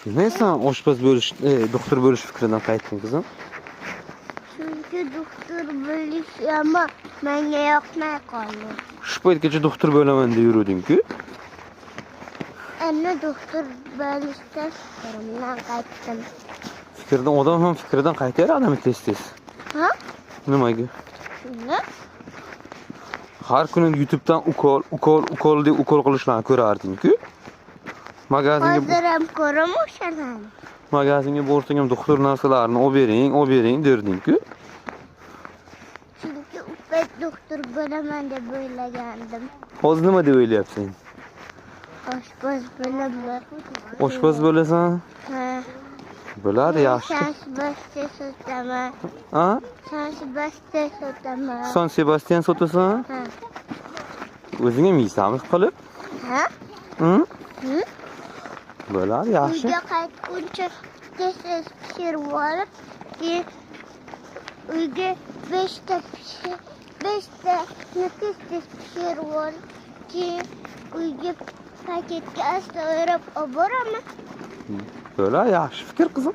Ne sen oshpaz bo'lish, doktor bo'lish fikridan qaytding qizim? Çünkü doktor bo'lish ama menga yoqmay qoldi. Shu paytgacha doktor bo'laman deb yuruvding-ku. Endi doktor bo'lishdan fikrimdan qaytdim. Fikrdan odam ham fikridan qaytar odam tez-tez. Ha? Nimaga? Shuni? Har kuni YouTube'dan ukol deb ukol qilishlarni ko'rarding-ku. Hozir ham ko'raman o'shani. Magazinga borsang ham doktor narsalarni olib bering derding-ku. Çünkü ben doktor bo'laman deb o'ylagandim. Hozir nima deb o'ylayapsan? Oshpaz bo'laman. Oshpaz bo'lasan? Ha. Bo'ladi, yaxshi. Sansibastya sotaman. Ha? Sansibastya sotaman. San Sebastian sotasan? Ha. O'zingga miysanmi qilib? Ha? Hı? Hı? Bo'ladi, yaxshi. Uyga qaytguncha tez-tez pishirib olib, keyin uyga 5 ta tez-tez pishirib olib, keyin uyga paketga asta o'rab olib boraman. Bo'ladi, yaxshi fikr qizim.